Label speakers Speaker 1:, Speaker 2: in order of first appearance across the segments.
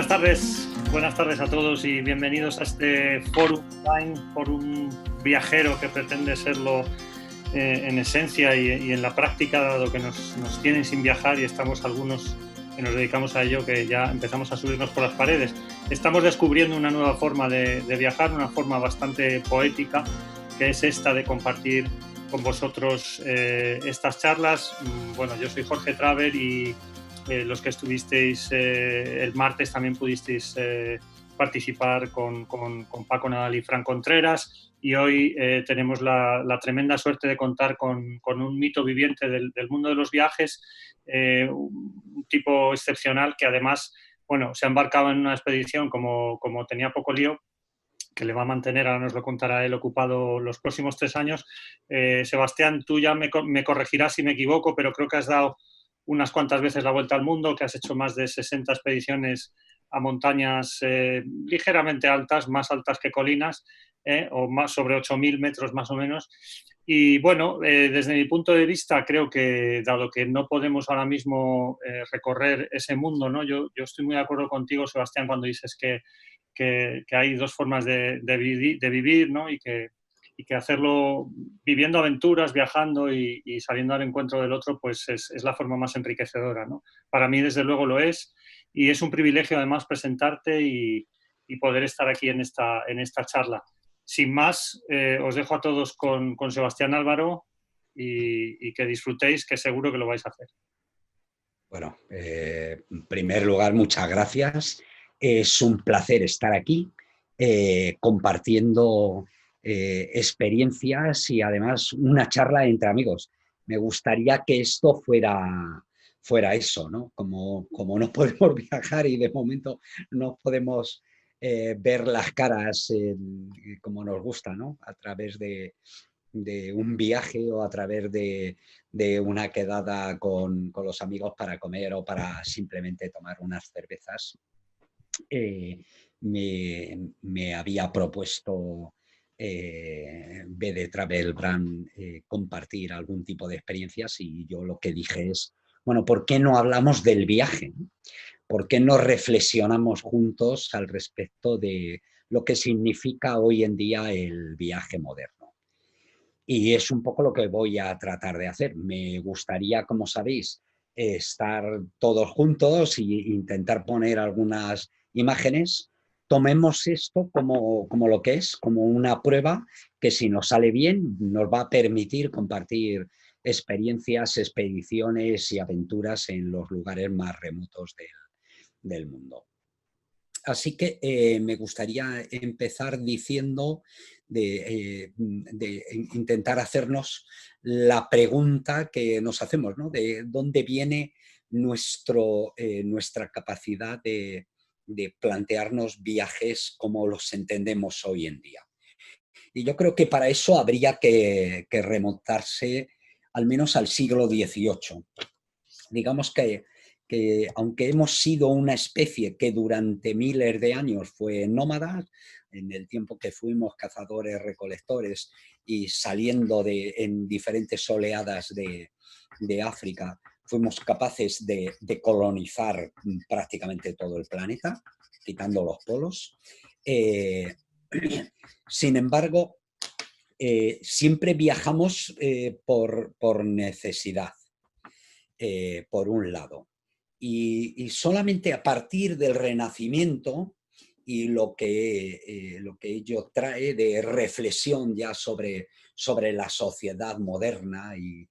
Speaker 1: Buenas tardes a todos y bienvenidos a este fórum online, fórum viajero que pretende serlo en esencia y en la práctica, dado que nos tienen sin viajar y estamos algunos que nos dedicamos a ello, que ya empezamos a subirnos por las paredes. Estamos descubriendo una nueva forma de viajar, una forma bastante poética, que es esta de compartir con vosotros estas charlas. Bueno, yo soy Jorge Traver y los que estuvisteis el martes también pudisteis participar con Paco Nadal y Fran Contreras, y hoy tenemos la tremenda suerte de contar con un mito viviente del mundo de los viajes, un tipo excepcional que además, bueno, se ha embarcado en una expedición como tenía poco lío, que le va a mantener, ahora nos lo contará él, ocupado los próximos 3 años. Sebastián, tú ya me corregirás si me equivoco, pero creo que has dado unas cuantas veces la vuelta al mundo, que has hecho más de 60 expediciones a montañas ligeramente altas, más altas que colinas, o más sobre 8.000 metros más o menos. Y bueno, desde mi punto de vista, creo que dado que no podemos ahora mismo recorrer ese mundo, ¿no? Yo estoy muy de acuerdo contigo, Sebastián, cuando dices que hay dos formas de vivir, ¿no? Y que hacerlo viviendo aventuras, viajando y saliendo al encuentro del otro, pues es la forma más enriquecedora, ¿no? Para mí, desde luego, lo es, y es un privilegio además presentarte y poder estar aquí en esta charla. Sin más, os dejo a todos con Sebastián Álvaro y que disfrutéis, que seguro que lo vais a hacer.
Speaker 2: Bueno, en primer lugar, muchas gracias. Es un placer estar aquí compartiendo experiencias y además una charla entre amigos. Me gustaría que esto fuera eso, ¿no? Como no podemos viajar y de momento no podemos ver las caras como nos gusta, ¿no? A través de un viaje o a través de una quedada con los amigos para comer o para simplemente tomar unas cervezas. Me había propuesto BD Travel Brand compartir algún tipo de experiencias y yo lo que dije es, bueno, ¿por qué no hablamos del viaje? ¿Por qué no reflexionamos juntos al respecto de lo que significa hoy en día el viaje moderno? Y es un poco lo que voy a tratar de hacer. Me gustaría, como sabéis, estar todos juntos e intentar poner algunas imágenes. Tomemos esto como lo que es, como una prueba que si nos sale bien nos va a permitir compartir experiencias, expediciones y aventuras en los lugares más remotos del mundo. Así que me gustaría empezar diciendo de intentar hacernos la pregunta que nos hacemos, ¿no? De dónde viene nuestra capacidad de plantearnos viajes como los entendemos hoy en día. Y yo creo que para eso habría que remontarse al menos al siglo XVIII. Digamos que aunque hemos sido una especie que durante miles de años fue nómada, en el tiempo que fuimos cazadores, recolectores y saliendo en diferentes oleadas de África, fuimos capaces de colonizar prácticamente todo el planeta, quitando los polos. Sin embargo, siempre viajamos por necesidad, por un lado. Y solamente a partir del Renacimiento y lo que ello trae de reflexión ya sobre la sociedad moderna y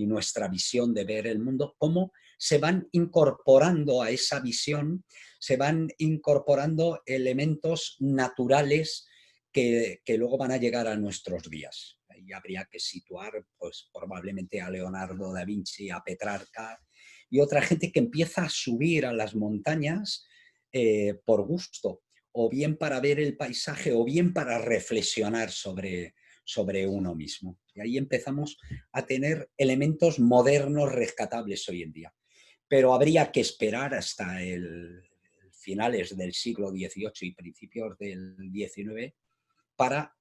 Speaker 2: nuestra visión de ver el mundo, cómo se van incorporando a esa visión, se van incorporando elementos naturales que luego van a llegar a nuestros días. Y habría que situar pues, probablemente a Leonardo da Vinci, a Petrarca y otra gente que empieza a subir a las montañas por gusto, o bien para ver el paisaje, o bien para reflexionar sobre uno mismo. Y ahí empezamos a tener elementos modernos rescatables hoy en día. Pero habría que esperar hasta finales del siglo XVIII y principios del XIX para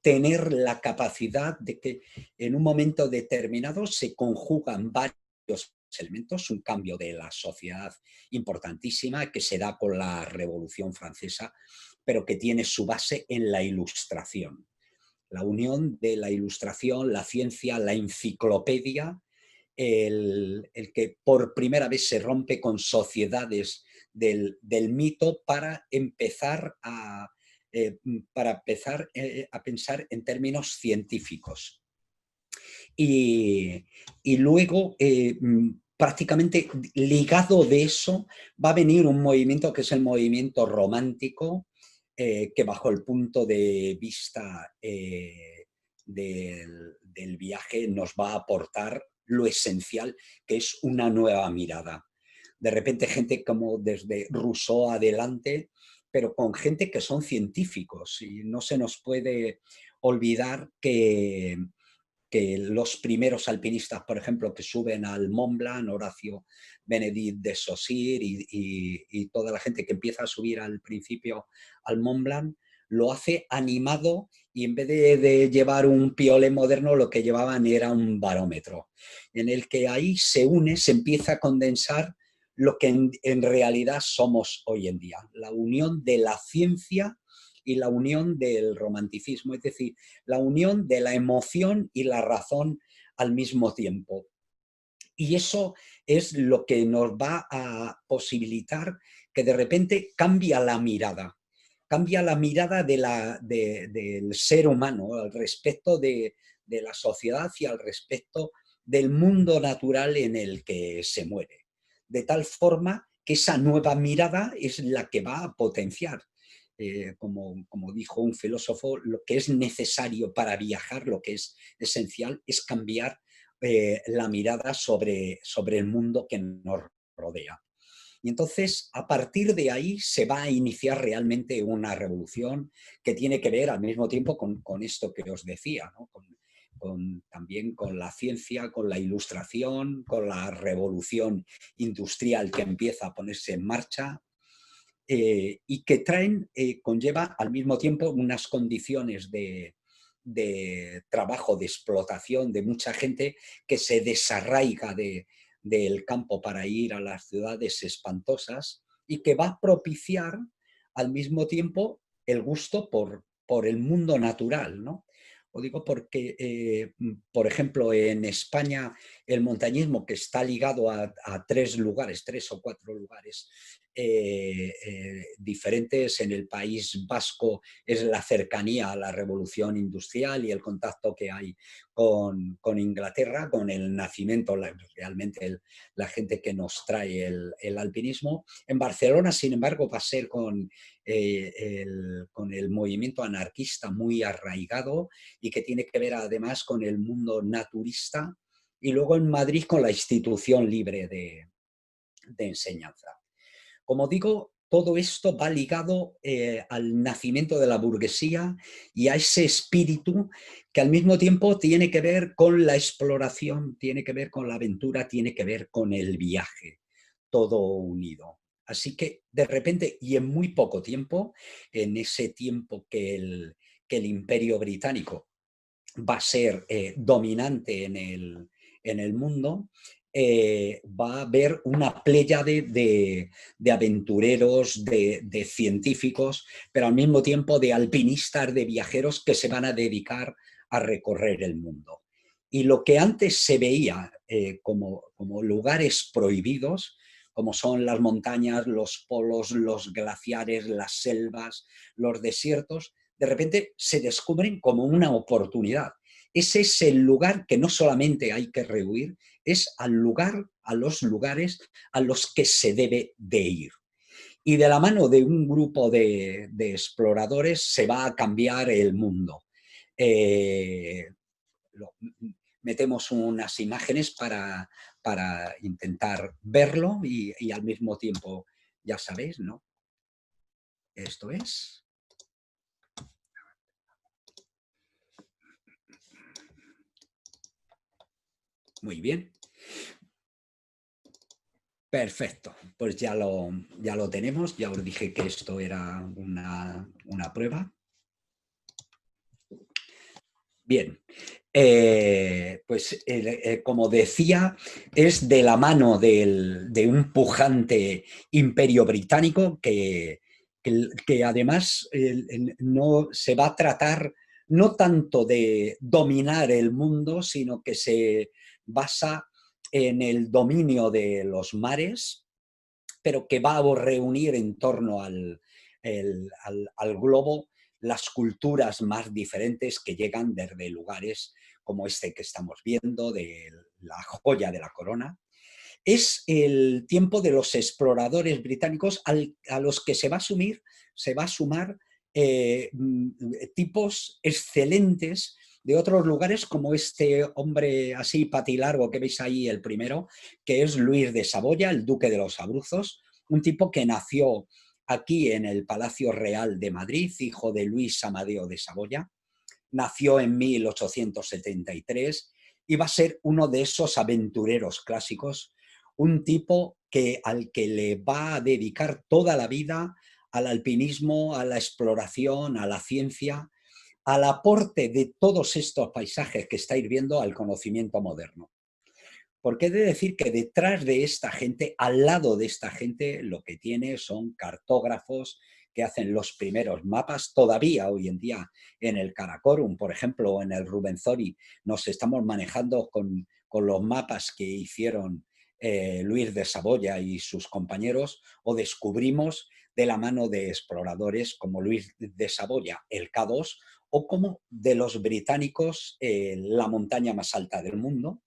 Speaker 2: tener la capacidad de que en un momento determinado se conjugan varios elementos, un cambio de la sociedad importantísima que se da con la Revolución Francesa, pero que tiene su base en la Ilustración. La unión de la Ilustración, la ciencia, la enciclopedia, el que por primera vez se rompe con sociedades del mito para empezar a pensar en términos científicos. Y luego, prácticamente ligado de eso, va a venir un movimiento que es el movimiento romántico, que bajo el punto de vista del viaje nos va a aportar lo esencial, que es una nueva mirada. De repente gente como desde Rousseau adelante, pero con gente que son científicos, y no se nos puede olvidar que los primeros alpinistas, por ejemplo, que suben al Mont Blanc, Horacio Benedict de Saussure y toda la gente que empieza a subir al principio al Mont Blanc, lo hace animado, y en vez de llevar un piolet moderno, lo que llevaban era un barómetro, en el que ahí se une, se empieza a condensar lo que en realidad somos hoy en día, la unión de la ciencia y la unión del romanticismo, es decir, la unión de la emoción y la razón al mismo tiempo. Y eso es lo que nos va a posibilitar que de repente cambia la mirada del ser humano al respecto de la sociedad y al respecto del mundo natural en el que se muere. De tal forma que esa nueva mirada es la que va a potenciar. Como dijo un filósofo, lo que es necesario para viajar, lo que es esencial, es cambiar la mirada sobre el mundo que nos rodea. Y entonces, a partir de ahí, se va a iniciar realmente una revolución que tiene que ver al mismo tiempo con esto que os decía, ¿no? También con la ciencia, con la ilustración, con la revolución industrial que empieza a ponerse en marcha, y que conlleva al mismo tiempo unas condiciones de trabajo, de explotación de mucha gente que se desarraiga del campo para ir a las ciudades espantosas, y que va a propiciar al mismo tiempo el gusto por el mundo natural, ¿no? Lo digo porque, por ejemplo, en España el montañismo, que está ligado a tres o cuatro lugares diferentes. En el País Vasco es la cercanía a la revolución industrial y el contacto que hay con Inglaterra, con el nacimiento, realmente la gente que nos trae el alpinismo. En Barcelona, sin embargo, va a ser con el movimiento anarquista muy arraigado, y que tiene que ver además con el mundo naturista, y luego en Madrid con la institución libre de enseñanza. Como digo, todo esto va ligado al nacimiento de la burguesía y a ese espíritu que al mismo tiempo tiene que ver con la exploración, tiene que ver con la aventura, tiene que ver con el viaje, todo unido. Así que de repente, y en muy poco tiempo, en ese tiempo que el Imperio Británico va a ser dominante en el mundo, va a haber una pléyade de aventureros, de científicos, pero al mismo tiempo de alpinistas, de viajeros que se van a dedicar a recorrer el mundo. Y lo que antes se veía como lugares prohibidos, como son las montañas, los polos, los glaciares, las selvas, los desiertos, de repente se descubren como una oportunidad. Ese es el lugar que no solamente hay que rehuir, es a los lugares a los que se debe de ir. Y de la mano de un grupo de exploradores se va a cambiar el mundo. Metemos unas imágenes para intentar verlo y al mismo tiempo, ya sabéis, ¿no? Esto es. Muy bien. Perfecto, pues ya lo tenemos. Ya os dije que esto era una prueba. Bien, como decía, es de la mano de un pujante imperio británico que además no se va a tratar no tanto de dominar el mundo, sino que se basa en el dominio de los mares, pero que va a reunir en torno al globo las culturas más diferentes que llegan desde lugares como este que estamos viendo, de la joya de la corona. Es el tiempo de los exploradores británicos a los que se va a sumar tipos excelentes de otros lugares, como este hombre así patilargo que veis ahí, el primero, que es Luis de Saboya, el duque de los Abruzos, un tipo que nació aquí en el Palacio Real de Madrid, hijo de Luis Amadeo de Saboya. Nació en 1873 y va a ser uno de esos aventureros clásicos, un tipo al que le va a dedicar toda la vida al alpinismo, a la exploración, a la ciencia, al aporte de todos estos paisajes que estáis viendo al conocimiento moderno. Porque he de decir que detrás de esta gente, al lado de esta gente, lo que tiene son cartógrafos que hacen los primeros mapas. Todavía hoy en día en el Karakorum, por ejemplo, o en el Rubenzori, nos estamos manejando con los mapas que hicieron Luis de Saboya y sus compañeros, o descubrimos de la mano de exploradores como Luis de Saboya el K2, o como de los británicos la montaña más alta del mundo,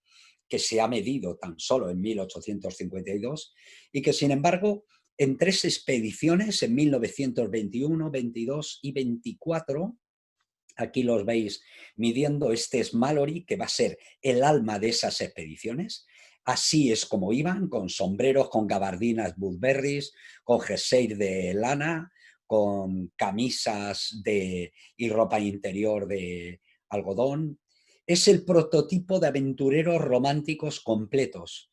Speaker 2: que se ha medido tan solo en 1852 y que, sin embargo, en 3 expediciones, en 1921, 22 y 24, aquí los veis midiendo, este es Mallory, que va a ser el alma de esas expediciones. Así es como iban, con sombreros, con gabardinas Woodberrys, con jerseys de lana, con camisas y ropa interior de algodón. Es el prototipo de aventureros románticos completos,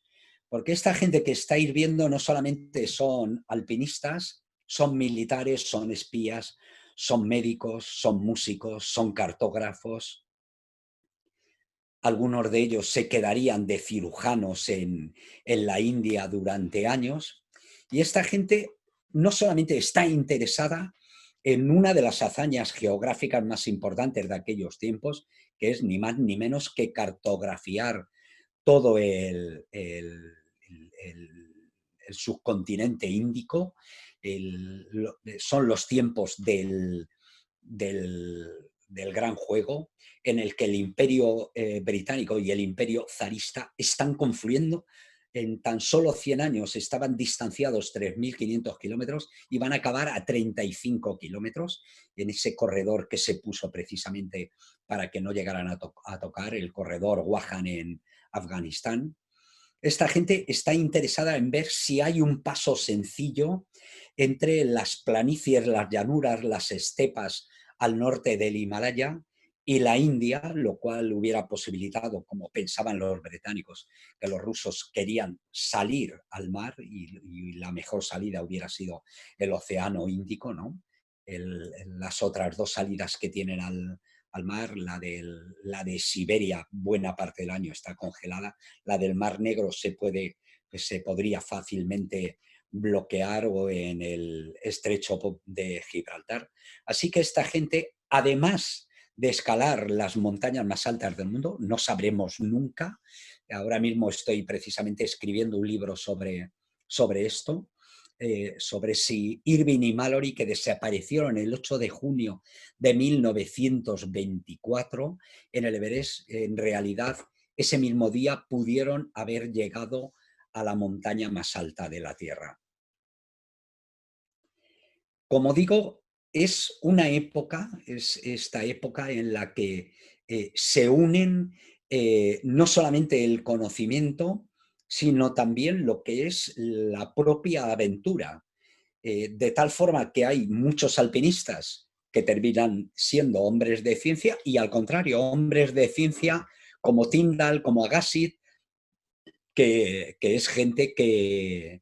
Speaker 2: porque esta gente que estáis viendo no solamente son alpinistas, son militares, son espías, son médicos, son músicos, son cartógrafos. Algunos de ellos se quedarían de cirujanos en la India durante años. Y esta gente no solamente está interesada en una de las hazañas geográficas más importantes de aquellos tiempos, que es ni más ni menos que cartografiar todo el subcontinente índico. Son los tiempos del gran juego, en el que el imperio británico y el imperio zarista están confluyendo. En tan solo 100 años estaban distanciados 3.500 kilómetros y van a acabar a 35 kilómetros en ese corredor que se puso precisamente para que no llegaran a tocar, el corredor Wahan en Afganistán. Esta gente está interesada en ver si hay un paso sencillo entre las planicies, las llanuras, las estepas al norte del Himalaya y la India, lo cual hubiera posibilitado, como pensaban los británicos, que los rusos querían salir al mar y la mejor salida hubiera sido el Océano Índico, ¿no? Las otras dos salidas que tienen al mar, la de Siberia, buena parte del año está congelada, la del Mar Negro se podría fácilmente bloquear, o en el estrecho de Gibraltar. Así que esta gente, además de escalar las montañas más altas del mundo, no sabremos nunca. Ahora mismo estoy precisamente escribiendo un libro sobre esto, sobre si Irving y Mallory, que desaparecieron el 8 de junio de 1924 en el Everest, en realidad ese mismo día pudieron haber llegado a la montaña más alta de la Tierra. Como digo, es una época, es esta época en la que se unen no solamente el conocimiento, sino también lo que es la propia aventura. De tal forma que hay muchos alpinistas que terminan siendo hombres de ciencia, y al contrario, hombres de ciencia como Tyndall, como Agassiz, que es gente que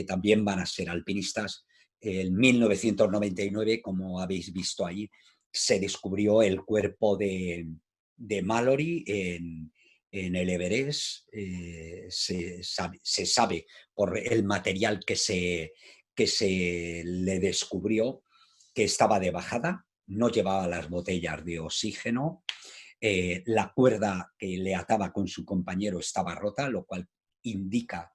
Speaker 2: también van a ser alpinistas. En 1999, como habéis visto ahí, se descubrió el cuerpo de de Mallory en el Everest. Se sabe por el material que se le descubrió que estaba de bajada, no llevaba las botellas de oxígeno, la cuerda que le ataba con su compañero estaba rota, lo cual indica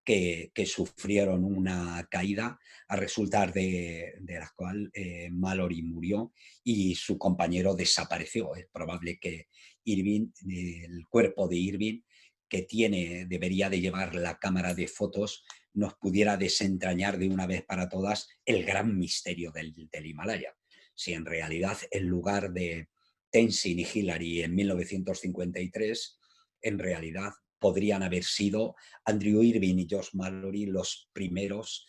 Speaker 2: que sufrieron una caída, a resultar de la cual Mallory murió y su compañero desapareció. Es probable que Irving, el cuerpo de Irving, que debería de llevar la cámara de fotos, nos pudiera desentrañar de una vez para todas el gran misterio del Himalaya. Si en realidad en lugar de Tenzin y Hillary en 1953, en realidad podrían haber sido Andrew Irving y Josh Mallory los primeros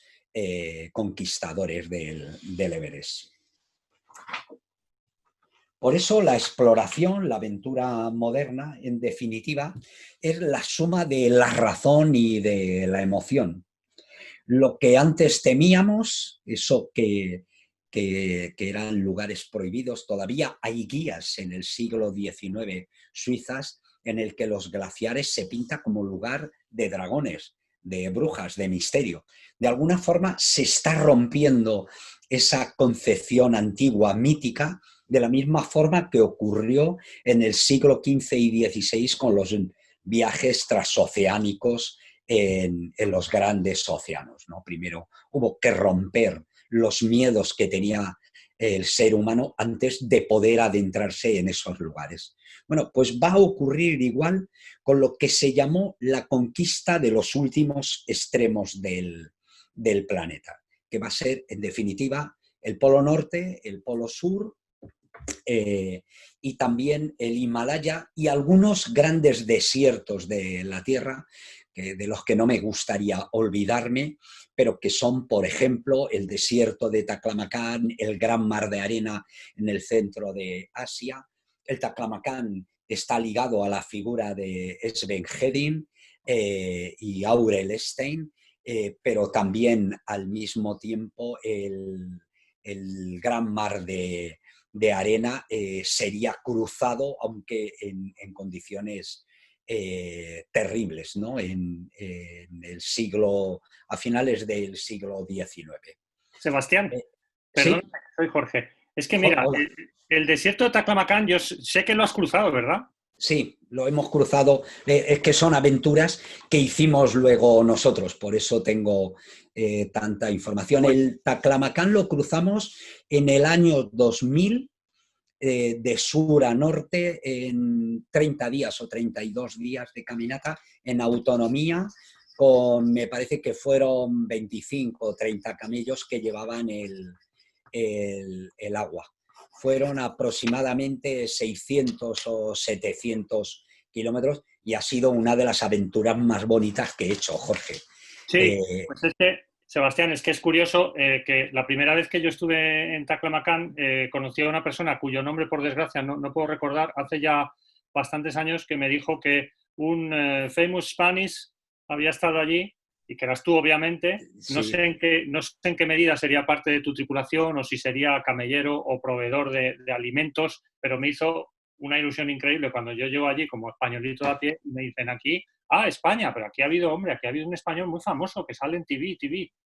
Speaker 2: conquistadores del Everest. Por eso la exploración, la aventura moderna, en definitiva, es la suma de la razón y de la emoción. Lo que antes temíamos, eso que eran lugares prohibidos, todavía hay guías en el siglo XIX suizas en el que los glaciares se pinta como lugar de dragones, de brujas, de misterio. De alguna forma se está rompiendo esa concepción antigua, mítica, de la misma forma que ocurrió en el siglo XV y XVI con los viajes transoceánicos en los grandes océanos, ¿no? Primero hubo que romper los miedos que tenía el ser humano antes de poder adentrarse en esos lugares. Bueno, pues va a ocurrir igual con lo que se llamó la conquista de los últimos extremos del planeta, que va a ser, en definitiva, el Polo Norte, el Polo Sur, y también el Himalaya y algunos grandes desiertos de la Tierra, de los que no me gustaría olvidarme, pero que son, por ejemplo, el desierto de Taklamakan, el gran mar de arena en el centro de Asia. El Taklamakan está ligado a la figura de Sven Hedin y Aurel Stein, pero también al mismo tiempo el gran mar de arena sería cruzado, aunque en condiciones terribles, ¿no? A finales del siglo XIX.
Speaker 1: Sebastián, perdón,
Speaker 2: ¿Sí?
Speaker 1: soy Jorge. Es que mira,
Speaker 2: Hola.
Speaker 1: el desierto de Taklamakan, yo sé que lo has cruzado, ¿verdad?
Speaker 2: Sí, lo hemos cruzado. Es que son aventuras que hicimos luego nosotros, por eso tengo tanta información.
Speaker 1: Pues,
Speaker 2: El Taklamakan lo cruzamos en el año 2000, de sur a norte, en 30 días o 32 días de caminata en autonomía, me parece que fueron 25 o 30 camellos que llevaban el agua. Fueron aproximadamente 600 o 700 kilómetros y ha sido una de las aventuras más bonitas que he hecho, Jorge.
Speaker 1: sí, pues Sebastián, es que es curioso que la primera vez que yo estuve en Taklamakan conocí a una persona cuyo nombre, por desgracia, no puedo recordar, hace ya bastantes años, que me dijo que un famous Spanish había estado allí y que eras tú, obviamente. No
Speaker 2: Sí.
Speaker 1: sé en qué medida sería parte de tu tripulación o si sería camellero o proveedor de alimentos, pero me hizo una ilusión increíble cuando yo llego allí como españolito de a pie y me dicen aquí, España, pero aquí ha habido un español muy famoso que sale en TV.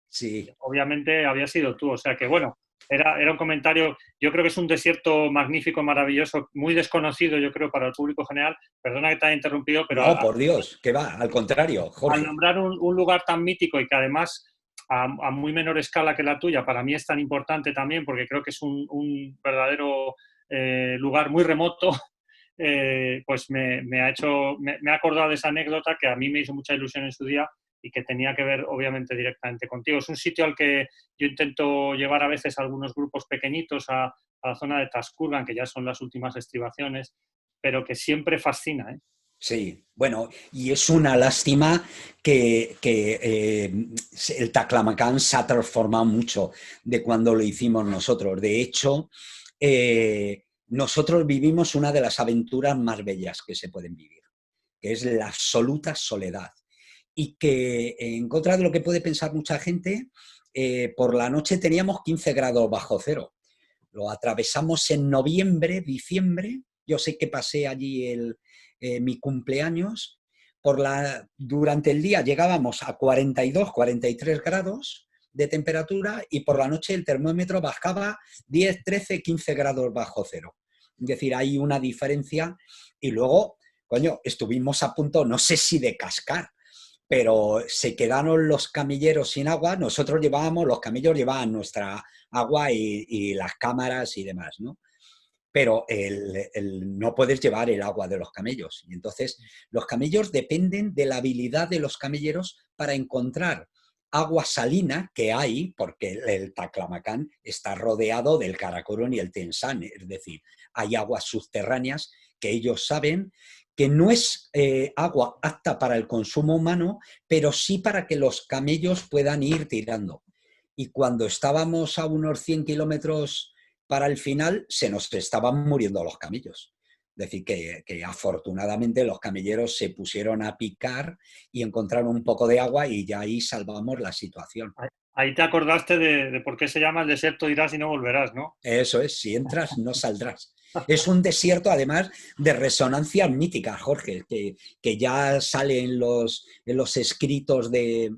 Speaker 2: Sí.
Speaker 1: Obviamente había sido tú, o sea que bueno, era un comentario, yo creo que es un desierto magnífico, maravilloso, muy desconocido, yo creo, para el público general. Perdona que te haya interrumpido, pero
Speaker 2: No, por Dios, que va, al contrario,
Speaker 1: al
Speaker 2: Jorge.
Speaker 1: nombrar un lugar tan mítico y que además a muy menor escala que la tuya, para mí es tan importante también, porque creo que es un verdadero lugar muy remoto, pues me ha acordado de esa anécdota que a mí me hizo mucha ilusión en su día y que tenía que ver obviamente directamente contigo. Es un sitio al que yo intento llevar a veces a algunos grupos pequeñitos a la zona de Taskuragan, que ya son las últimas estribaciones, pero que siempre fascina, ¿eh?
Speaker 2: Sí, bueno, y es una lástima que el Taklamakan se ha transformado mucho de cuando lo hicimos nosotros. De hecho, nosotros vivimos una de las aventuras más bellas que se pueden vivir, que es la absoluta soledad. Y que, en contra de lo que puede pensar mucha gente, por la noche teníamos 15 grados bajo cero. Lo atravesamos en noviembre, diciembre, yo sé que pasé allí mi cumpleaños. Durante el día llegábamos a 42, 43 grados de temperatura y por la noche el termómetro bajaba 10, 13, 15 grados bajo cero. Es decir, hay una diferencia y luego, coño, estuvimos a punto, no sé si de cascar, pero se quedaron los camilleros sin agua, nosotros los camellos llevaban nuestra agua y las cámaras y demás, ¿no? Pero no puedes llevar el agua de los camellos. Y entonces los camellos dependen de la habilidad de los camelleros para encontrar agua salina que hay, porque el Taklamakan está rodeado del Karakorum y el Tensán, es decir, hay aguas subterráneas que ellos saben que no es agua apta para el consumo humano, pero sí para que los camellos puedan ir tirando. Y cuando estábamos a unos 100 kilómetros para el final, se nos estaban muriendo los camellos. Es decir, que afortunadamente los camelleros se pusieron a picar y encontraron un poco de agua y ya ahí salvamos la situación.
Speaker 1: Ahí te acordaste de por qué se llama el desierto, irás y no volverás, ¿no?
Speaker 2: Eso es, si entras no saldrás. Es un desierto además de resonancias míticas, Jorge, que ya sale en los escritos de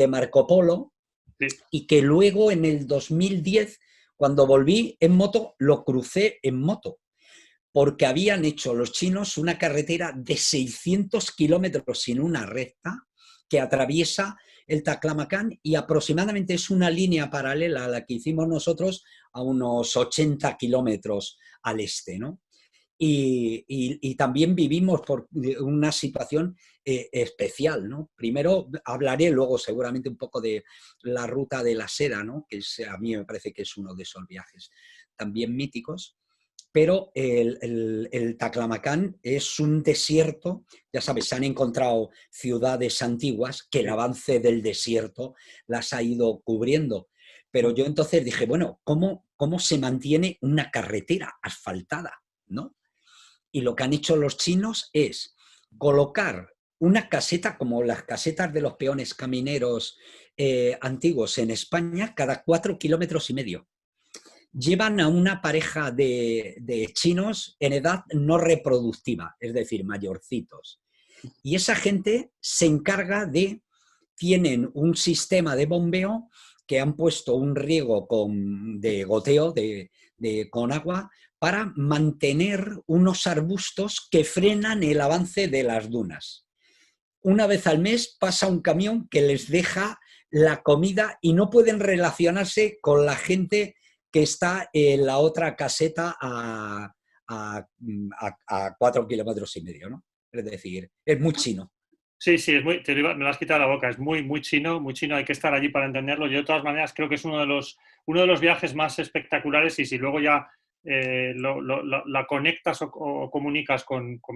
Speaker 2: Marco Polo, sí. Y que luego en el 2010, cuando volví en moto, lo crucé en moto, porque habían hecho los chinos una carretera de 600 kilómetros sin una recta que atraviesa el Taklamakan y aproximadamente es una línea paralela a la que hicimos nosotros a unos 80 kilómetros al este, ¿no? Y también vivimos por una situación especial, ¿no? Primero hablaré luego seguramente un poco de la ruta de la seda, ¿no? Que a mí me parece que es uno de esos viajes también míticos. Pero el Taklamakan es un desierto, ya sabes, se han encontrado ciudades antiguas que el avance del desierto las ha ido cubriendo. Pero yo entonces dije, bueno, ¿cómo se mantiene una carretera asfaltada, ¿no? Y lo que han hecho los chinos es colocar una caseta, como las casetas de los peones camineros antiguos en España, cada 4,5 kilómetros. Llevan a una pareja de chinos en edad no reproductiva, es decir, mayorcitos. Y esa gente se encarga tienen un sistema de bombeo que han puesto un riego de goteo con agua para mantener unos arbustos que frenan el avance de las dunas. Una vez al mes pasa un camión que les deja la comida y no pueden relacionarse con la gente que está en la otra caseta a 4,5 kilómetros, ¿no? Es decir, es muy chino.
Speaker 1: Sí, me lo has quitado la boca, es muy chino, hay que estar allí para entenderlo. Yo de todas maneras creo que es uno de los viajes más espectaculares y si luego ya la conectas o comunicas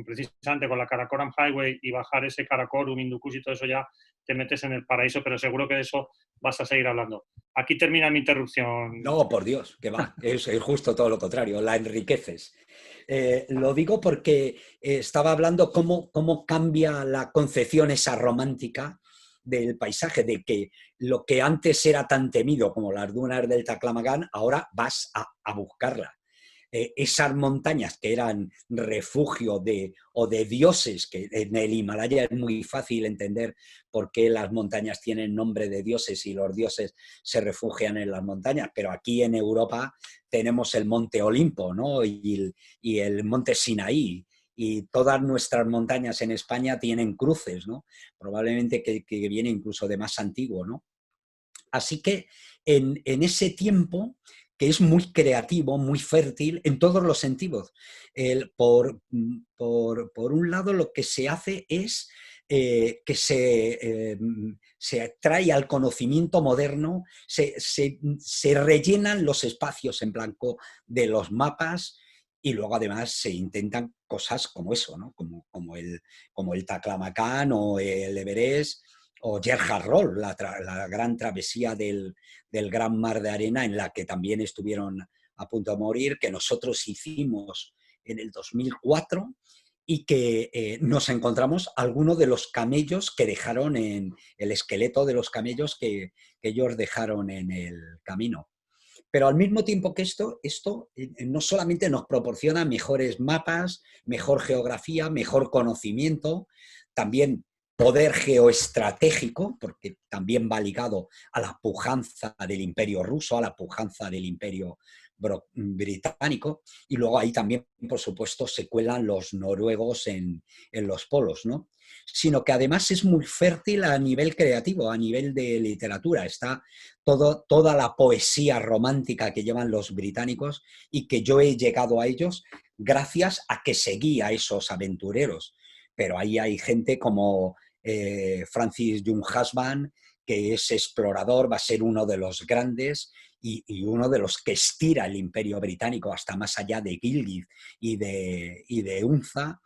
Speaker 1: precisamente con la Karakoram Highway y bajar ese Karakorum, Hindu Kush y todo eso, ya te metes en el paraíso, pero seguro que de eso vas a seguir hablando. Aquí termina mi interrupción.
Speaker 2: No, por Dios, que va, es justo todo lo contrario, la enriqueces. Lo digo porque estaba hablando cómo cambia la concepción esa romántica del paisaje, de que lo que antes era tan temido como las dunas del Taklamakan, ahora vas a buscarla. Esas montañas que eran refugio de dioses, que en el Himalaya es muy fácil entender por qué las montañas tienen nombre de dioses y los dioses se refugian en las montañas, pero aquí en Europa tenemos el monte Olimpo, ¿no? y el monte Sinaí, y todas nuestras montañas en España tienen cruces, ¿no? Probablemente que viene incluso de más antiguo, ¿no? Así que en ese tiempo, que es muy creativo, muy fértil en todos los sentidos. Por un lado, lo que se hace es que se trae al conocimiento moderno, se rellenan los espacios en blanco de los mapas y luego además se intentan cosas como eso, ¿no? como el Taklamakan o el Everest, o Gerhard Roll, la gran travesía del Gran Mar de Arena, en la que también estuvieron a punto de morir, que nosotros hicimos en el 2004 y que nos encontramos algunos de los camellos que dejaron el esqueleto de los camellos que ellos dejaron en el camino. Pero al mismo tiempo que esto no solamente nos proporciona mejores mapas, mejor geografía, mejor conocimiento, también poder geoestratégico, porque también va ligado a la pujanza del imperio ruso, a la pujanza del imperio británico, y luego ahí también, por supuesto, se cuelan los noruegos en los polos, ¿no? Sino que además es muy fértil a nivel creativo, a nivel de literatura. Está toda la poesía romántica que llevan los británicos y que yo he llegado a ellos gracias a que seguí a esos aventureros. Pero ahí hay gente como Francis Young Husband, que es explorador, va a ser uno de los grandes y uno de los que estira el imperio británico hasta más allá de Gilgit y de Unza.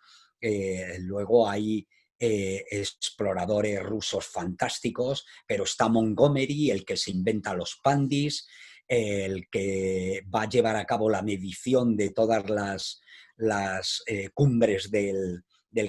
Speaker 2: Luego hay exploradores rusos fantásticos, pero está Montgomery, el que se inventa los pandis, el que va a llevar a cabo la medición de todas las cumbres del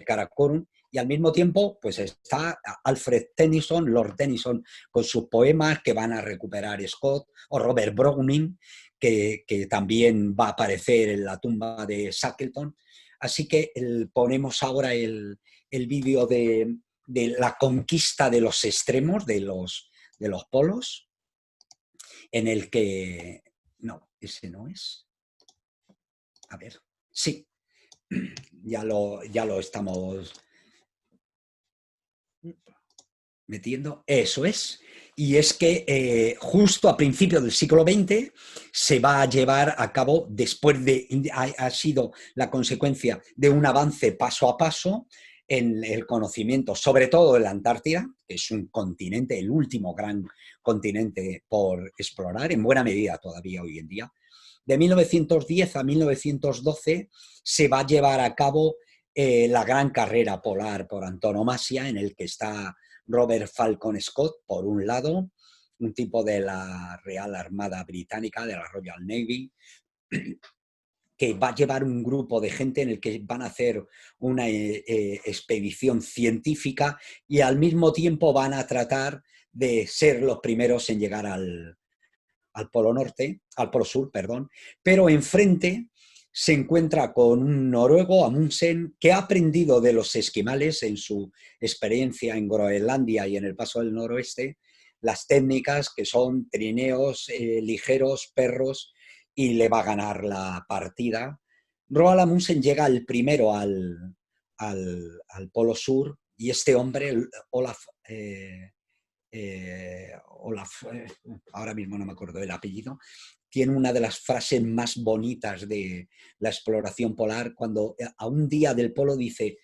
Speaker 2: Karakorum, y al mismo tiempo pues está Alfred Tennyson, Lord Tennyson, con sus poemas que van a recuperar Scott, o Robert Browning, que también va a aparecer en la tumba de Shackleton. Así que ponemos ahora el vídeo de la conquista de los extremos, de los polos, en el que... No, ese no es. A ver, sí, ya lo estamos metiendo. Eso es. Y es que justo a principios del siglo XX se va a llevar a cabo, después de, ha sido la consecuencia de un avance paso a paso en el conocimiento, sobre todo en la Antártida, que es un continente, el último gran continente por explorar, en buena medida todavía hoy en día. De 1910 a 1912 se va a llevar a cabo la gran carrera polar por antonomasia, en el que está Robert Falcon Scott, por un lado, un tipo de la Real Armada Británica, de la Royal Navy, que va a llevar un grupo de gente en el que van a hacer una expedición científica y al mismo tiempo van a tratar de ser los primeros en llegar al Polo Norte, al Polo Sur, perdón, pero enfrente se encuentra con un noruego, Amundsen, que ha aprendido de los esquimales en su experiencia en Groenlandia y en el Paso del Noroeste, las técnicas que son trineos ligeros, perros, y le va a ganar la partida. Roald Amundsen llega el primero al Polo Sur, y este hombre, Olaf... Olaf, ahora mismo no me acuerdo del apellido, tiene una de las frases más bonitas de la exploración polar, cuando a un día del polo dice: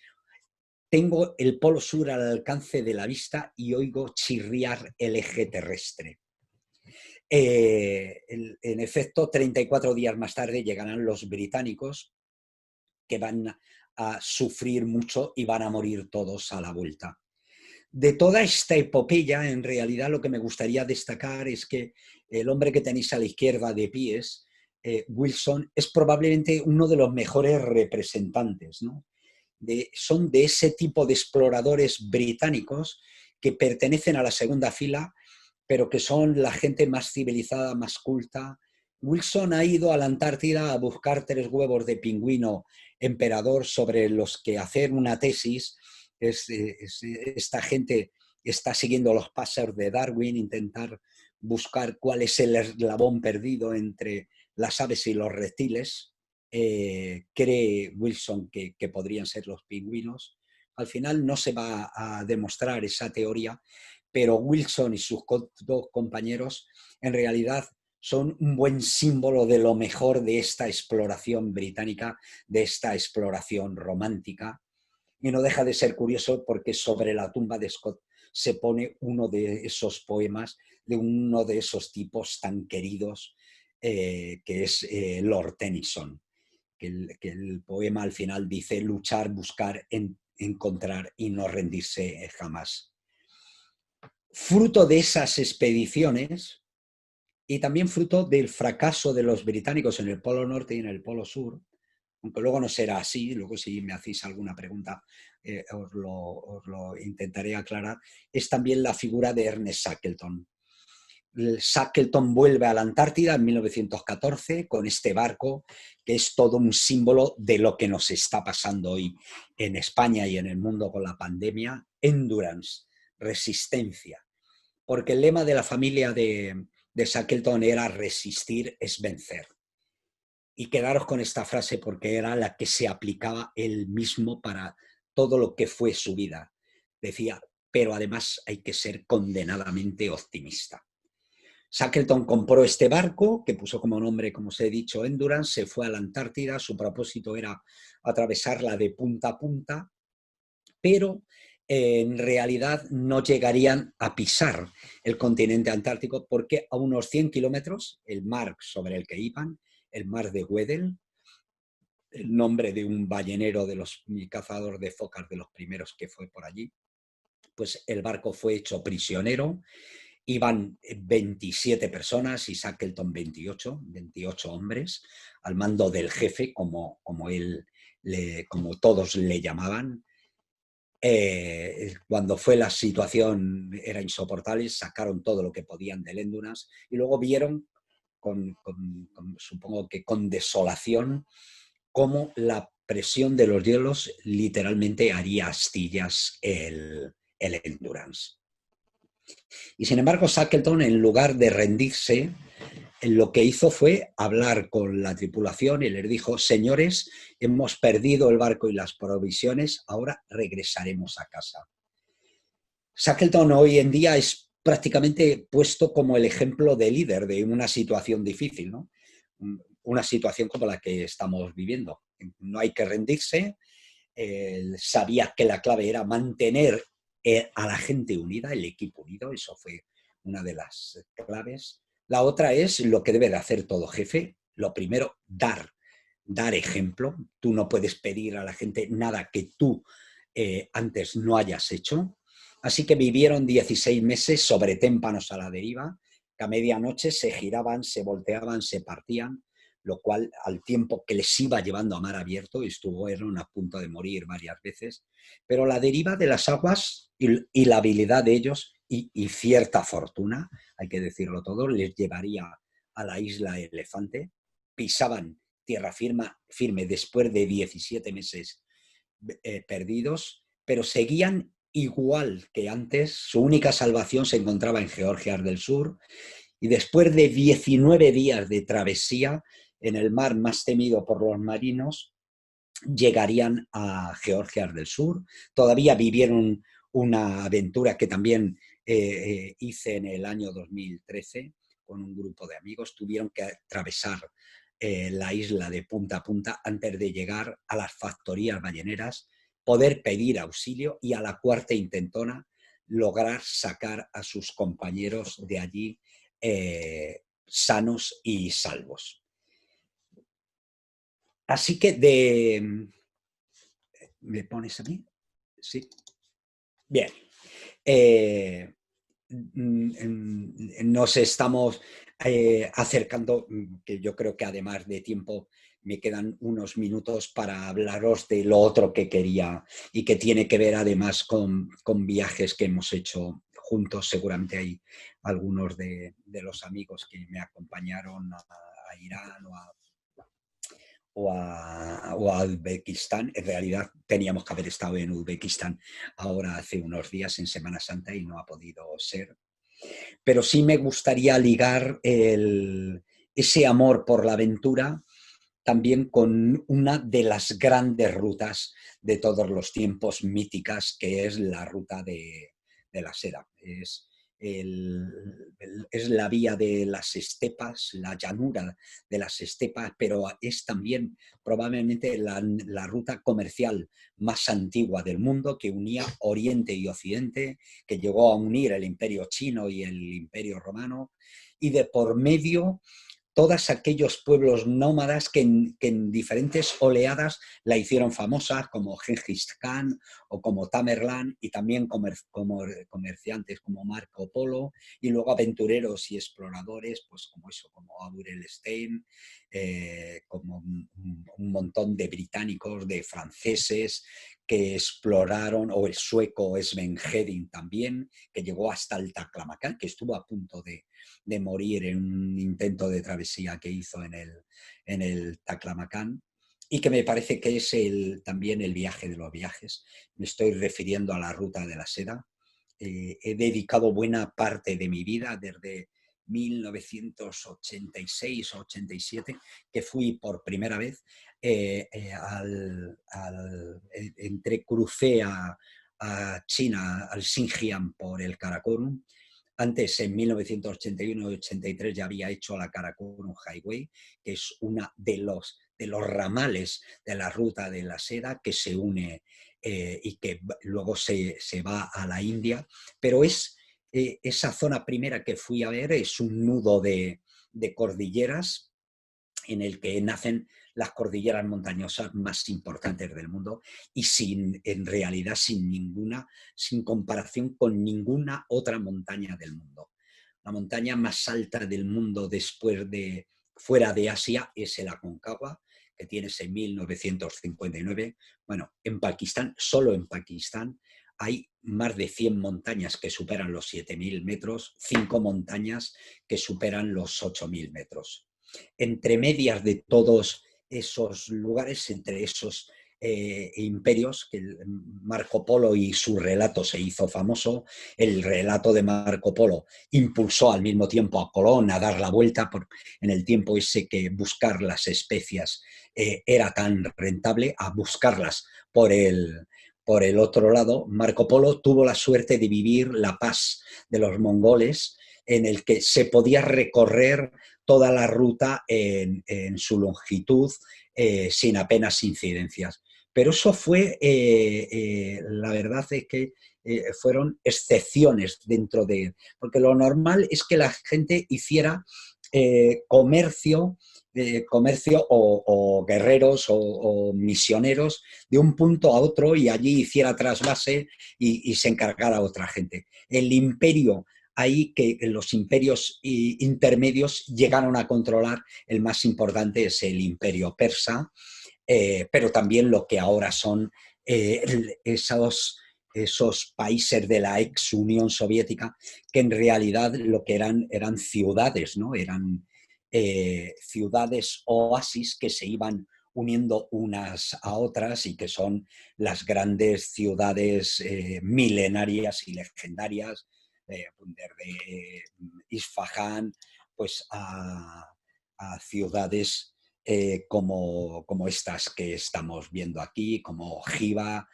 Speaker 2: tengo el polo sur al alcance de la vista y oigo chirriar el eje terrestre. En efecto, 34 días más tarde llegarán los británicos, que van a sufrir mucho y van a morir todos a la vuelta. De toda esta epopeya, en realidad lo que me gustaría destacar es que el hombre que tenéis a la izquierda de pies, Wilson, es probablemente uno de los mejores representantes, ¿no? Son de ese tipo de exploradores británicos que pertenecen a la segunda fila, pero que son la gente más civilizada, más culta. Wilson ha ido a la Antártida a buscar 3 huevos de pingüino emperador sobre los que hacer una tesis. Esta gente está siguiendo los pasos de Darwin, intentar buscar cuál es el eslabón perdido entre las aves y los reptiles. Cree Wilson que podrían ser los pingüinos. Al final no se va a demostrar esa teoría, pero Wilson y sus 2 compañeros en realidad son un buen símbolo de lo mejor de esta exploración británica, de esta exploración romántica. Y no deja de ser curioso porque sobre la tumba de Scott se pone uno de esos poemas de uno de esos tipos tan queridos, que es Lord Tennyson, que el poema al final dice: luchar, buscar, encontrar y no rendirse jamás. Fruto de esas expediciones, y también fruto del fracaso de los británicos en el Polo Norte y en el Polo Sur, aunque luego no será así, luego si me hacéis alguna pregunta os lo intentaré aclarar, es también la figura de Ernest Shackleton. Shackleton vuelve a la Antártida en 1914 con este barco que es todo un símbolo de lo que nos está pasando hoy en España y en el mundo con la pandemia. Endurance, resistencia, porque el lema de la familia de Shackleton era resistir es vencer. Y quedaros con esta frase porque era la que se aplicaba él mismo para todo lo que fue su vida. Decía, pero además hay que ser condenadamente optimista. Shackleton compró este barco, que puso como nombre, como os he dicho, Endurance, se fue a la Antártida, su propósito era atravesarla de punta a punta, pero en realidad no llegarían a pisar el continente antártico porque a unos 100 kilómetros, el mar sobre el que iban, el mar de Weddell, el nombre de un ballenero de los cazadores de focas de los primeros que fue por allí, pues el barco fue hecho prisionero. Iban 27 personas y Shackleton 28 hombres, al mando del jefe, como todos le llamaban. Cuando fue la situación era insoportable, sacaron todo lo que podían del Endurance y luego vieron, supongo que con desolación, cómo la presión de los hielos literalmente haría astillas el Endurance. Y sin embargo, Shackleton, en lugar de rendirse, lo que hizo fue hablar con la tripulación y les dijo, señores, hemos perdido el barco y las provisiones, ahora regresaremos a casa. Shackleton hoy en día es prácticamente puesto como el ejemplo de líder de una situación difícil, ¿no? Una situación como la que estamos viviendo. No hay que rendirse. Él sabía que la clave era mantener a la gente unida, el equipo unido, eso fue una de las claves. La otra es lo que debe de hacer todo jefe. Lo primero, dar ejemplo. Tú no puedes pedir a la gente nada que tú antes no hayas hecho. Así que vivieron 16 meses sobre témpanos a la deriva, que a medianoche se giraban, se volteaban, se partían, lo cual al tiempo que les iba llevando a mar abierto, estuvieron a punto de morir varias veces, pero la deriva de las aguas y la habilidad de ellos y cierta fortuna, hay que decirlo todo, les llevaría a la isla Elefante, pisaban tierra firme después de 17 meses perdidos, pero seguían igual que antes, su única salvación se encontraba en Georgia del Sur, y después de 19 días de travesía en el mar más temido por los marinos, llegarían a Georgia del Sur. Todavía vivieron una aventura que también hice en el año 2013 con un grupo de amigos. Tuvieron que atravesar la isla de punta a punta antes de llegar a las factorías balleneras, poder pedir auxilio y a la cuarta intentona lograr sacar a sus compañeros de allí sanos y salvos. Así que ¿me pones a mí? Sí. Bien. Nos estamos acercando, que yo creo que además de tiempo me quedan unos minutos para hablaros de lo otro que quería y que tiene que ver además con viajes que hemos hecho juntos. Seguramente hay algunos de los amigos que me acompañaron a Irán o a Uzbekistán. En realidad teníamos que haber estado en Uzbekistán ahora hace unos días en Semana Santa y no ha podido ser. Pero sí me gustaría ligar ese amor por la aventura también con una de las grandes rutas de todos los tiempos míticas, que es la ruta de la seda. Es la vía de las estepas, la llanura de las estepas, pero es también probablemente la ruta comercial más antigua del mundo, que unía Oriente y Occidente, que llegó a unir el Imperio Chino y el Imperio Romano, y de por medio todos aquellos pueblos nómadas que en diferentes oleadas la hicieron famosa, como Gengis Khan o como Tamerlán, y también comerciantes como Marco Polo, y luego aventureros y exploradores, pues como Aurel Stein, como un montón de británicos, de franceses, que exploraron, o el sueco Sven Hedin también, que llegó hasta el Taklamakan, que estuvo a punto de morir en un intento de travesía que hizo en el Taklamakan, y que me parece que es también el viaje de los viajes. Me estoy refiriendo a la Ruta de la Seda. He dedicado buena parte de mi vida, desde 1986 o 87, que fui por primera vez, crucé a China, al Xinjiang, por el Karakorum. Antes, en 1981 y 83, ya había hecho la Karakorum Highway, que es una de los ramales de la Ruta de la Seda que se une y que luego se va a la India. Pero esa zona primera que fui a ver es un nudo de cordilleras en el que nacen las cordilleras montañosas más importantes del mundo y en realidad sin comparación con ninguna otra montaña del mundo. La montaña más alta del mundo fuera de Asia es el Aconcagua, que tiene 6.959. Bueno, en Pakistán, solo en Pakistán, hay más de 100 montañas que superan los 7.000 metros, 5 montañas que superan los 8.000 metros. Entre medias de todos esos lugares, entre esos imperios, que Marco Polo y su relato se hizo famoso. El relato de Marco Polo impulsó al mismo tiempo a Colón a dar la vuelta en el tiempo ese que buscar las especias era tan rentable, a buscarlas por el otro lado. Marco Polo tuvo la suerte de vivir la paz de los mongoles, en el que se podía recorrer toda la ruta en su longitud sin apenas incidencias. Pero eso fue, la verdad es que fueron excepciones dentro porque lo normal es que la gente hiciera comercio o guerreros o misioneros de un punto a otro y allí hiciera trasvase y se encargara a otra gente. El imperio, ahí que los imperios intermedios llegaron a controlar, el más importante es el imperio persa, pero también lo que ahora son esos países de la ex Unión Soviética, que en realidad lo que eran ciudades, ¿no? Eran ciudades oasis que se iban uniendo unas a otras y que son las grandes ciudades milenarias y legendarias, desde Isfahán pues a ciudades como estas que estamos viendo aquí, como Jiva,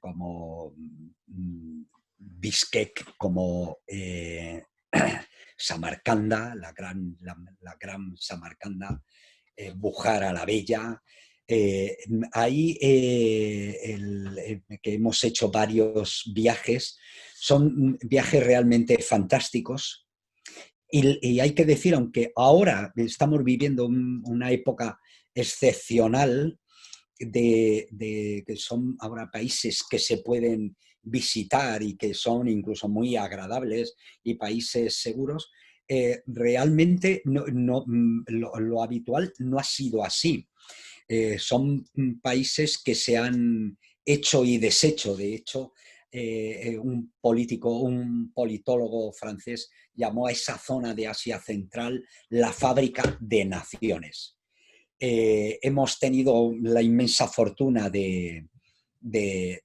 Speaker 2: como Bishkek, como Samarcanda, la gran Samarcanda, Bujara la Bella. Ahí que hemos hecho varios viajes, son viajes realmente fantásticos. Y hay que decir, aunque ahora estamos viviendo una época excepcional que son ahora países que se pueden visitar y que son incluso muy agradables y países seguros, realmente lo habitual no ha sido así. Son países que se han hecho y deshecho. De hecho, un politólogo francés llamó a esa zona de Asia Central la fábrica de naciones. Hemos tenido la inmensa fortuna de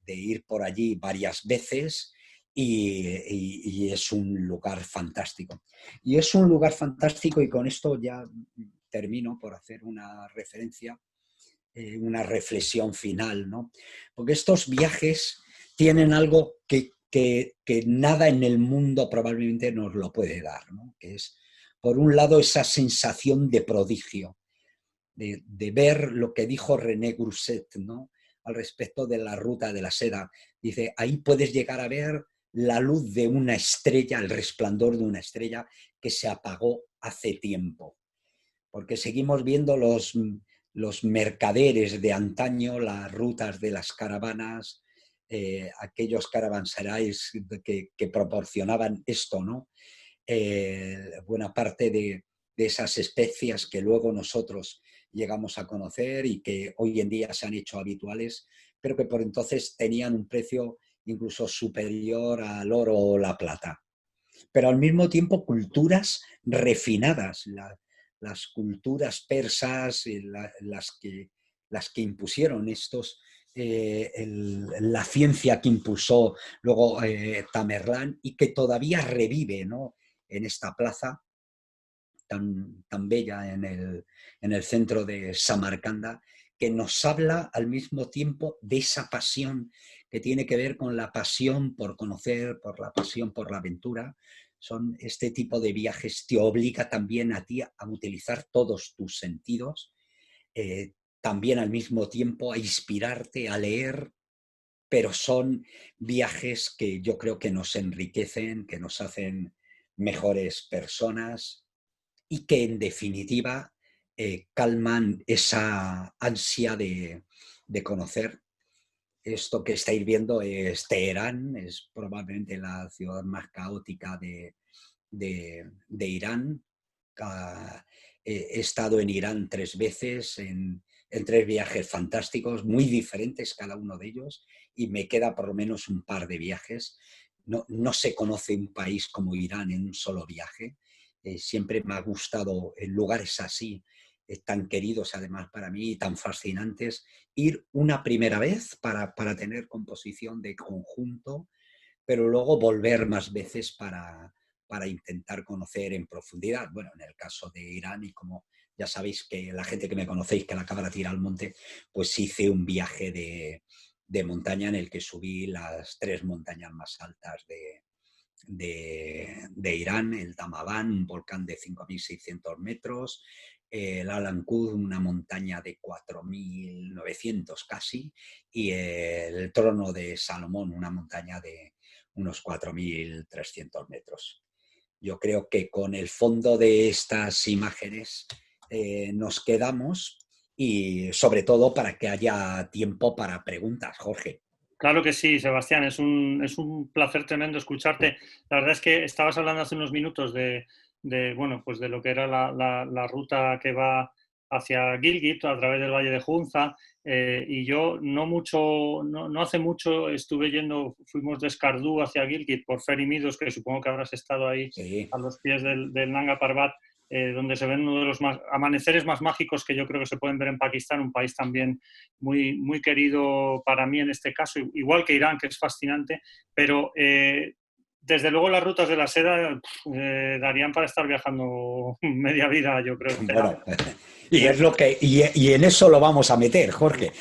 Speaker 2: ir por allí varias veces y es un lugar fantástico. Y es un lugar fantástico, y con esto ya termino por hacer una referencia, una reflexión final, ¿no? Porque estos viajes tienen algo que nada en el mundo probablemente nos lo puede dar, ¿no? Que es, por un lado, esa sensación de prodigio, de ver lo que dijo René Grousset, ¿no? Al respecto de la Ruta de la Seda. Dice, ahí puedes llegar a ver la luz de una estrella, el resplandor de una estrella que se apagó hace tiempo. Porque seguimos viendo los mercaderes de antaño, las rutas de las caravanas, aquellos caravanserais que proporcionaban esto, ¿no? Buena parte de esas especias que luego nosotros llegamos a conocer y que hoy en día se han hecho habituales, pero que por entonces tenían un precio incluso superior al oro o la plata. Pero al mismo tiempo culturas refinadas, las culturas persas, las que impusieron estos, la ciencia que impulsó luego Tamerlán y que todavía revive, ¿no?, en esta plaza tan bella en el centro de Samarcanda, que nos habla al mismo tiempo de esa pasión que tiene que ver con la pasión por conocer, por la pasión por la aventura. Son este tipo de viajes te obliga también a ti a utilizar todos tus sentidos, también al mismo tiempo a inspirarte, a leer, pero son viajes que yo creo que nos enriquecen, que nos hacen mejores personas y que en definitiva calman esa ansia de conocer. Esto que estáis viendo es Teherán, es probablemente la ciudad más caótica de Irán. He estado en Irán 3 veces, en 3 viajes fantásticos, muy diferentes cada uno de ellos, y me queda por lo menos un par de viajes. No se conoce un país como Irán en un solo viaje. Siempre me ha gustado en lugares así, tan queridos además para mí y tan fascinantes, ir una primera vez para tener composición de conjunto, pero luego volver más veces para intentar conocer en profundidad. Bueno, en el caso de Irán, y como ya sabéis que la gente que me conocéis, que la cabra tira al monte, pues hice un viaje de montaña en el que subí las 3 montañas más altas de Irán, el Damavand, un volcán de 5.600 metros, el Alankud, una montaña de 4.900 casi, y el Trono de Salomón, una montaña de unos 4.300 metros. Yo creo que con el fondo de estas imágenes nos quedamos, y sobre todo para que haya tiempo para preguntas, Jorge.
Speaker 1: Claro que sí, Sebastián, es un placer tremendo escucharte. La verdad es que estabas hablando hace unos minutos bueno, pues de lo que era la ruta que va hacia Gilgit a través del Valle de Hunza, y yo no hace mucho estuve fuimos de Skardú hacia Gilgit por Ferry Meadows, que supongo que habrás estado ahí,
Speaker 2: Sí.
Speaker 1: a los pies del Nanga Parbat, donde se ven uno de los amaneceres más mágicos que yo creo que se pueden ver en Pakistán, un país también muy, muy querido para mí en este caso, igual que Irán, que es fascinante, pero desde luego las rutas de la seda darían para estar viajando media vida, yo creo.
Speaker 2: Bueno, y en eso lo vamos a meter, Jorge.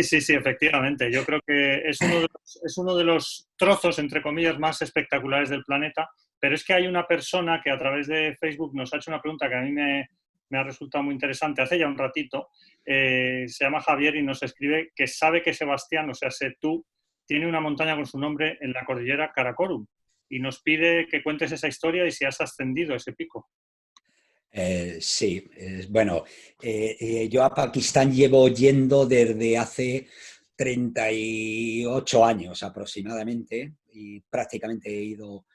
Speaker 1: Sí, efectivamente. Yo creo que es uno de los trozos, entre comillas, más espectaculares del planeta, pero es que hay una persona que a través de Facebook nos ha hecho una pregunta que a mí me ha resultado muy interesante hace ya un ratito. Se llama Javier y nos escribe que sabe que Sebastián, o sea, tú, tiene una montaña con su nombre en la cordillera Karakorum, y nos pide que cuentes esa historia y si has ascendido a ese pico.
Speaker 2: Sí, bueno, yo a Pakistán llevo yendo desde hace 38 años aproximadamente, y prácticamente he ido,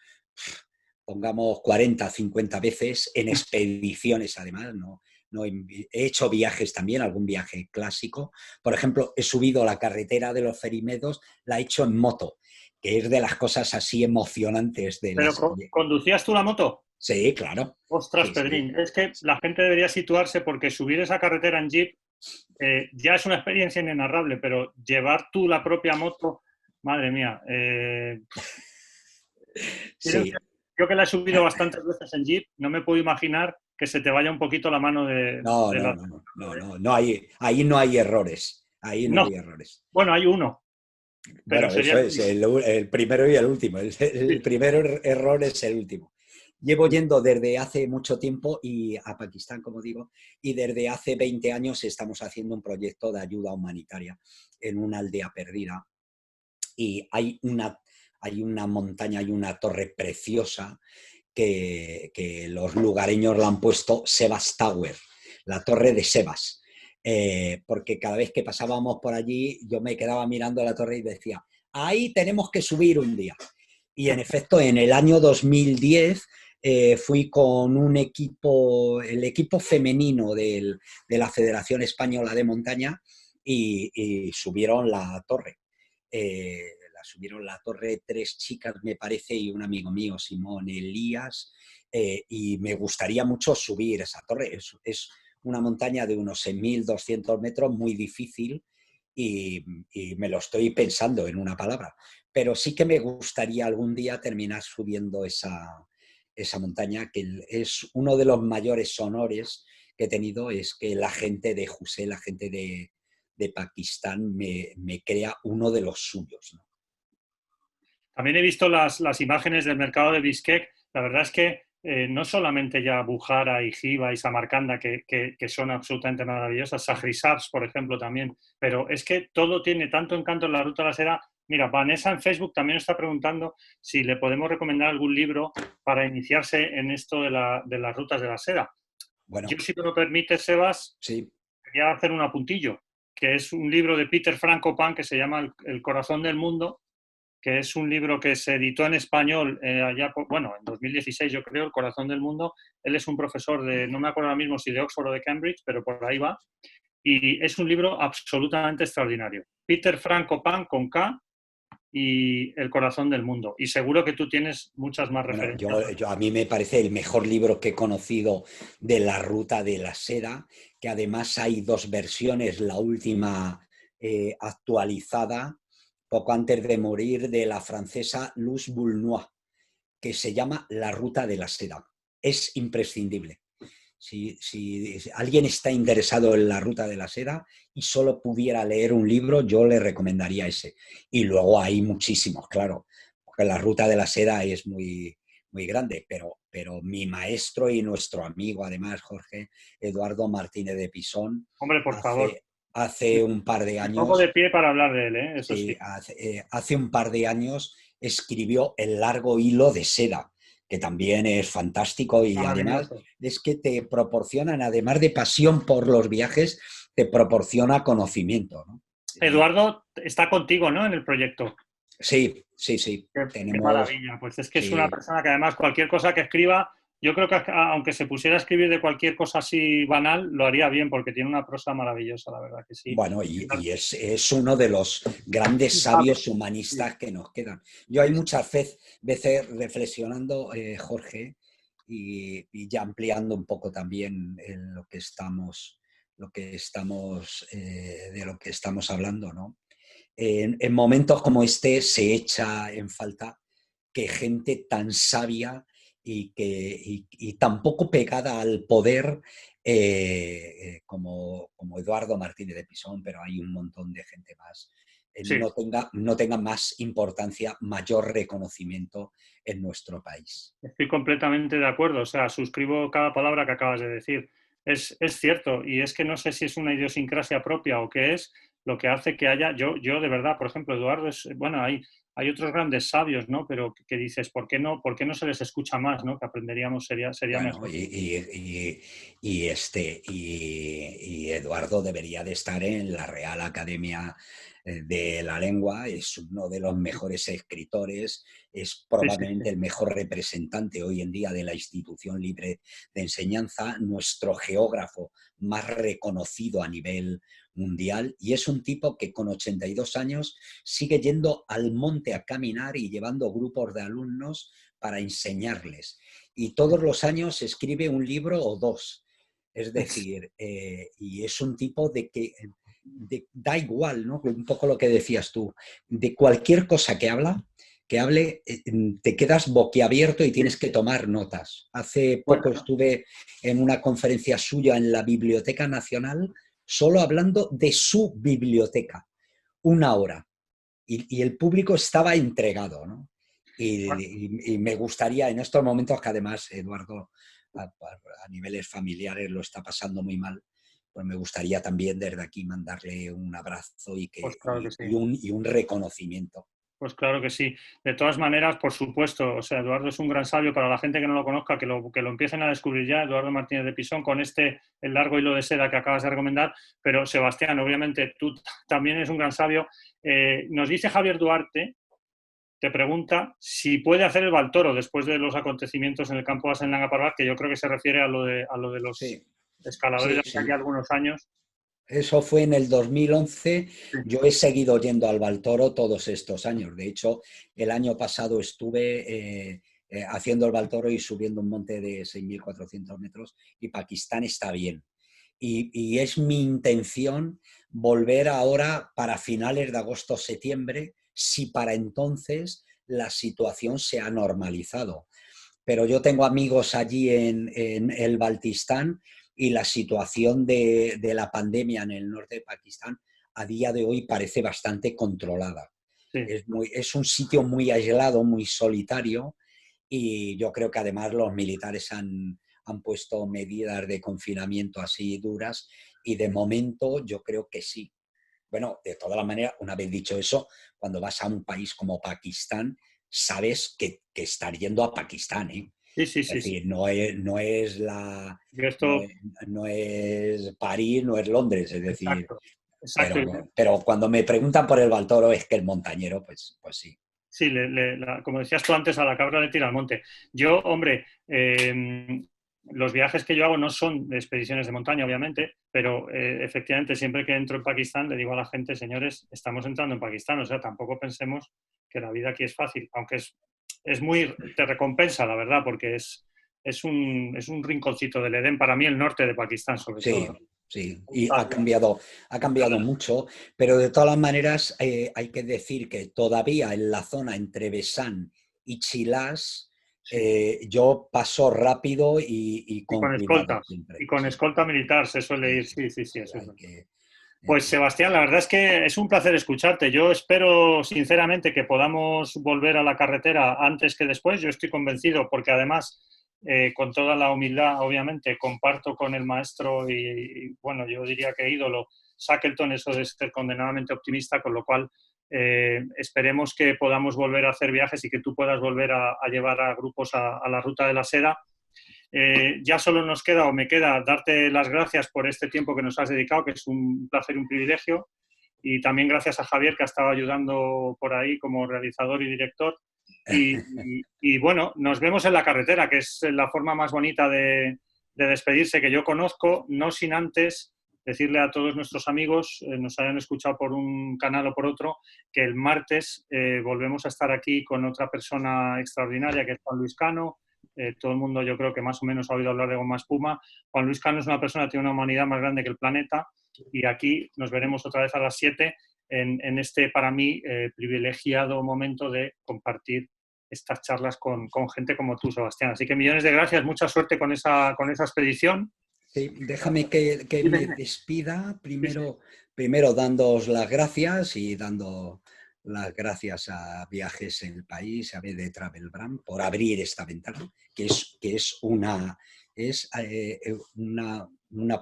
Speaker 2: pongamos, 40, 50 veces en expediciones además, no he hecho viajes también, algún viaje clásico. Por ejemplo, he subido la carretera de los Ferimedos, la he hecho en moto, que es de las cosas así emocionantes de
Speaker 1: ¿Pero
Speaker 2: las...
Speaker 1: conducías tú la moto?
Speaker 2: Sí, claro.
Speaker 1: Ostras,
Speaker 2: Sí, sí.
Speaker 1: Pedrín, es que la gente debería situarse, porque subir esa carretera en jeep ya es una experiencia inenarrable, pero llevar tú la propia moto, madre mía.
Speaker 2: Sí.
Speaker 1: Yo que la he subido bastantes veces en jeep, no me puedo imaginar que se te vaya un poquito la mano
Speaker 2: No,
Speaker 1: de
Speaker 2: no,
Speaker 1: la...
Speaker 2: no, no, no, no hay, ahí no hay errores, ahí no
Speaker 1: No,
Speaker 2: hay errores.
Speaker 1: bueno, hay uno, pero
Speaker 2: Bueno,
Speaker 1: sería
Speaker 2: eso
Speaker 1: el
Speaker 2: es,
Speaker 1: único.
Speaker 2: el primero y el último.
Speaker 1: Sí.
Speaker 2: El primer error es el último. Llevo yendo desde hace mucho tiempo y a Pakistán, como digo, y desde hace 20 años estamos haciendo un proyecto de ayuda humanitaria en una aldea perdida. Y hay una montaña, hay una torre preciosa que los lugareños la han puesto Sebas Tower, la torre de Sebas. Porque cada vez que pasábamos por allí yo me quedaba mirando la torre y decía, ahí tenemos que subir un día. Y en efecto, en el año 2010 fui con un equipo, el equipo femenino de la Federación Española de Montaña, y subieron la torre. Subieron la torre 3 chicas, me parece, y un amigo mío, Simón Elías, y me gustaría mucho subir esa torre. Es una montaña de unos 6.200 metros, muy difícil, y me lo estoy pensando en una palabra. Pero sí que me gustaría algún día terminar subiendo esa montaña, que es uno de los mayores honores que he tenido, es que la gente de Jusé, la gente de Pakistán, me crea uno de los suyos, ¿no?
Speaker 1: También he visto las imágenes del mercado de Bishkek. La verdad es que no solamente ya Bujara y Jiva y Samarcanda, que son absolutamente maravillosas, Sajrisabs, por ejemplo, también, pero es que todo tiene tanto encanto en la Ruta de la Seda. Mira, Vanessa en Facebook también está preguntando si le podemos recomendar algún libro para iniciarse en esto de las rutas de la seda.
Speaker 2: Bueno,
Speaker 1: Yo, si me lo permites, Sebas,
Speaker 2: sí.
Speaker 1: quería hacer un apuntillo, que es un libro de Peter Frankopan que se llama El corazón del mundo, que es un libro que se editó en español allá, en 2016 yo creo, El corazón del mundo. Él es un profesor no me acuerdo ahora mismo si de Oxford o de Cambridge, pero por ahí va. Y es un libro absolutamente extraordinario. Peter Frankopan con K y El corazón del mundo. Y seguro que tú tienes muchas más
Speaker 2: Bueno,
Speaker 1: referencias.
Speaker 2: a mí me parece el mejor libro que he conocido de la Ruta de la Seda, que además hay 2 versiones, la última actualizada poco antes de morir, de la francesa Luz Boulnois, que se llama La Ruta de la Seda. Es imprescindible. Si alguien está interesado en la Ruta de la Seda y solo pudiera leer un libro, yo le recomendaría ese. Y luego hay muchísimos, claro, porque la Ruta de la Seda es muy, muy grande, pero mi maestro y nuestro amigo, además, Jorge Eduardo Martínez de Pisón,
Speaker 1: Hombre, por favor,
Speaker 2: hace un par de
Speaker 1: me pongo de
Speaker 2: años,
Speaker 1: pie para hablar de él, ¿eh? Eso sí.
Speaker 2: sí, hace un par de años escribió El largo hilo de seda, que también es fantástico, y además
Speaker 1: Maravilloso.
Speaker 2: es que te proporcionan, además de pasión por los viajes, te proporciona conocimiento, ¿no?
Speaker 1: Eduardo está contigo, ¿no? En el proyecto.
Speaker 2: Sí, sí, sí.
Speaker 1: Qué
Speaker 2: Tenemos,
Speaker 1: maravilla. Pues es que es una
Speaker 2: sí,
Speaker 1: persona que además cualquier cosa que escriba, yo creo que aunque se pusiera a escribir de cualquier cosa así banal, lo haría bien porque tiene una prosa maravillosa, la verdad que sí.
Speaker 2: bueno, y es uno de los grandes sabios
Speaker 1: Sí,
Speaker 2: humanistas que nos quedan. Yo hay
Speaker 1: sí,
Speaker 2: muchas veces reflexionando, Jorge, y ya ampliando un poco también en de lo que estamos hablando, ¿no? En momentos como este se echa en falta que gente tan sabia y tan poco pegada al poder como Eduardo Martínez de Pisón, pero hay un montón de gente más,
Speaker 1: sí.
Speaker 2: no tenga más importancia, mayor reconocimiento en nuestro país.
Speaker 1: Estoy completamente de acuerdo. O sea, suscribo cada palabra que acabas de decir. Es cierto, y es que no sé si es una idiosincrasia propia o qué es lo que hace que haya. Yo de verdad, por ejemplo, Eduardo, bueno, hay otros grandes sabios, ¿no? Pero que dices, por qué no se les escucha más, ¿no? Que aprenderíamos, sería
Speaker 2: Bueno,
Speaker 1: mejor.
Speaker 2: y Eduardo debería de estar en la Real Academia de la Lengua, es uno de los mejores escritores, es
Speaker 1: Sí, sí, sí.
Speaker 2: probablemente el mejor representante hoy en día de la institución libre de enseñanza, nuestro geógrafo más reconocido a nivel mundial, y es un tipo que con 82 años sigue yendo al monte a caminar y llevando grupos de alumnos para enseñarles. Y todos los años escribe un libro o 2. Es decir, y es un tipo de que da igual, ¿no? Un poco lo que decías tú, de cualquier cosa que hable, te quedas boquiabierto y tienes que tomar notas. Hace poco
Speaker 1: Bueno,
Speaker 2: estuve en una conferencia suya en la Biblioteca Nacional, solo hablando de su biblioteca, 1 hora. Y el público estaba entregado, ¿no? Y me gustaría en estos momentos que además Eduardo a niveles familiares lo está pasando muy mal, pues me gustaría también desde aquí mandarle un abrazo
Speaker 1: pues claro que sí.
Speaker 2: y un reconocimiento.
Speaker 1: Pues claro que sí. De todas maneras, por supuesto, o sea, Eduardo es un gran sabio. Para la gente que no lo conozca, que lo empiecen a descubrir ya, Eduardo Martínez de Pisón, con el largo hilo de seda que acabas de recomendar. Pero Sebastián, obviamente, tú también eres un gran sabio. Nos dice Javier Duarte, te pregunta si puede hacer el Baltoro después de los acontecimientos en el campo de Asenlanga Parbat, que yo creo que se refiere a lo de los
Speaker 2: Sí,
Speaker 1: escaladores de
Speaker 2: sí,
Speaker 1: hace
Speaker 2: sí.
Speaker 1: ya algunos años.
Speaker 2: Eso fue en el 2011.
Speaker 1: Sí.
Speaker 2: Yo he seguido yendo al Baltoro todos estos años. De hecho, el año pasado estuve haciendo el Baltoro y subiendo un monte de 6.400 metros y Pakistán está bien. Y es mi intención volver ahora para finales de agosto o septiembre, si para entonces la situación se ha normalizado. Pero yo tengo amigos allí en el Baltistán y la situación de la pandemia en el norte de Pakistán a día de hoy parece bastante controlada.
Speaker 1: Sí.
Speaker 2: Es un sitio muy aislado, muy solitario, y yo creo que además los militares han puesto medidas de confinamiento así duras, y de momento yo creo que sí. Bueno, de todas las maneras, una vez dicho eso, cuando vas a un país como Pakistán, sabes que estás yendo a Pakistán, ¿eh?
Speaker 1: Sí, sí,
Speaker 2: Es
Speaker 1: sí, sí.
Speaker 2: decir,
Speaker 1: Yo
Speaker 2: no
Speaker 1: esto,
Speaker 2: es, no es París, no es Londres, es decir,
Speaker 1: exacto, exacto.
Speaker 2: pero cuando me preguntan por el Baltoro es que el montañero, pues sí.
Speaker 1: Sí, como decías tú antes, a la cabra le tira al monte. Yo, hombre, los viajes que yo hago no son de expediciones de montaña, obviamente, pero efectivamente siempre que entro en Pakistán le digo a la gente, señores, estamos entrando en Pakistán, o sea, tampoco pensemos que la vida aquí es fácil, aunque es muy, te recompensa, la verdad, porque es un rinconcito del Edén, para mí el norte de Pakistán sobre todo,
Speaker 2: Sí,
Speaker 1: ¿no?
Speaker 2: sí, y ha cambiado mucho, pero de todas las maneras hay que decir que todavía en la zona entre Besán y Chilás
Speaker 1: Sí.
Speaker 2: yo paso rápido y con cuidado
Speaker 1: Y
Speaker 2: siempre.
Speaker 1: con
Speaker 2: Sí,
Speaker 1: escolta militar se suele ir,
Speaker 2: sí,
Speaker 1: sí, sí, sí,
Speaker 2: sí,
Speaker 1: eso es
Speaker 2: hay
Speaker 1: verdad.
Speaker 2: que...
Speaker 1: Pues Sebastián, la verdad es que es un placer escucharte. Yo espero sinceramente que podamos volver a la carretera antes que después. Yo estoy convencido porque además, con toda la humildad, obviamente, comparto con el maestro bueno, yo diría que ídolo, Shackleton, eso de ser condenadamente optimista, con lo cual esperemos que podamos volver a hacer viajes y que tú puedas volver a llevar a grupos a la Ruta de la Seda. Ya solo nos queda o me queda darte las gracias por este tiempo que nos has dedicado, que es un placer y un privilegio. Y también gracias a Javier, que ha estado ayudando por ahí como realizador y director. Y bueno, nos vemos en la carretera, que es la forma más bonita de despedirse que yo conozco, no sin antes decirle a todos nuestros amigos, nos hayan escuchado por un canal o por otro, que el martes volvemos a estar aquí con otra persona extraordinaria, que es Juan Luis Cano. Todo el mundo yo creo que más o menos ha oído hablar de Goma Espuma. Juan Luis Cano es una persona que tiene una humanidad más grande que el planeta, y aquí nos veremos otra vez a las 7 en este, para mí, privilegiado momento de compartir estas charlas con gente como tú, Sebastián. Así que millones de gracias, mucha suerte con esa expedición.
Speaker 2: Sí, déjame que
Speaker 1: Dime,
Speaker 2: me
Speaker 1: dime.
Speaker 2: despida
Speaker 1: Sí, sí.
Speaker 2: primero dándoos las gracias y dando las gracias a Viajes en el País, a BD Travel Brand, por abrir esta ventana, que es una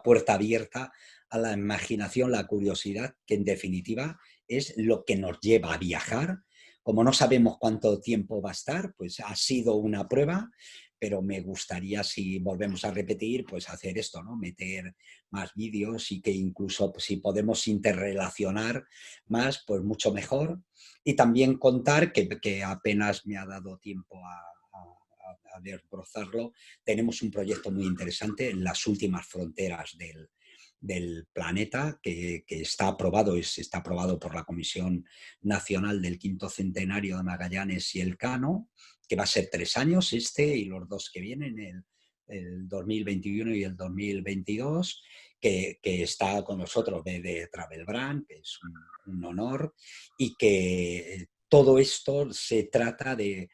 Speaker 2: puerta abierta a la imaginación, la curiosidad, que en definitiva es lo que nos lleva a viajar. Como no sabemos cuánto tiempo va a estar, pues ha sido una prueba, pero me gustaría, si volvemos a repetir, pues hacer esto, ¿no? Meter más vídeos y que incluso pues, si podemos interrelacionar más, pues mucho mejor. Y también contar que apenas me ha dado tiempo a desbrozarlo, tenemos un proyecto muy interesante en las últimas fronteras del planeta que está aprobado por la Comisión Nacional del Quinto Centenario de Magallanes y Elcano, que va a ser 3 años y los 2 que vienen, el 2021 y el 2022, que está con nosotros de Travel Brand, que es un honor, y que todo esto se trata de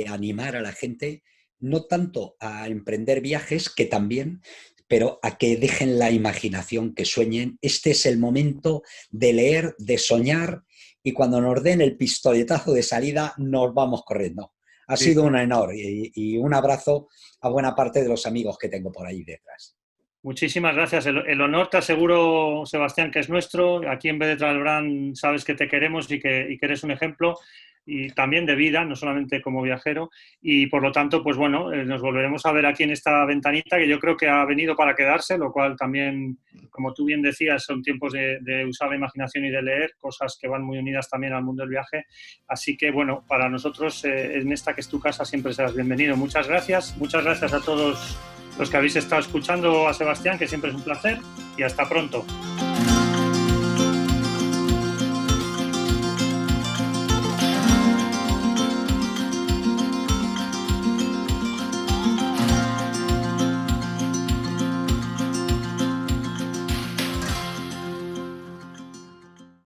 Speaker 2: animar a la gente no tanto a emprender viajes, que también, pero a que dejen la imaginación, que sueñen. Este es el momento de leer, de soñar, y cuando nos den el pistoletazo de salida nos vamos corriendo. Ha
Speaker 1: Sí.
Speaker 2: sido un honor y un abrazo a buena parte de los amigos que tengo por ahí detrás.
Speaker 1: Muchísimas gracias. El honor, te aseguro, Sebastián, que es nuestro. Aquí en BD Travel Brand sabes que te queremos y que eres un ejemplo, y también de vida, no solamente como viajero. Y por lo tanto, pues bueno, nos volveremos a ver aquí en esta ventanita, que yo creo que ha venido para quedarse, lo cual también, como tú bien decías, son tiempos de usar la imaginación y de leer, cosas que van muy unidas también al mundo del viaje. Así que bueno, para nosotros, en esta que es tu casa, siempre serás bienvenido. Muchas gracias a todos los que habéis estado escuchando a Sebastián, que siempre es un placer, y hasta pronto.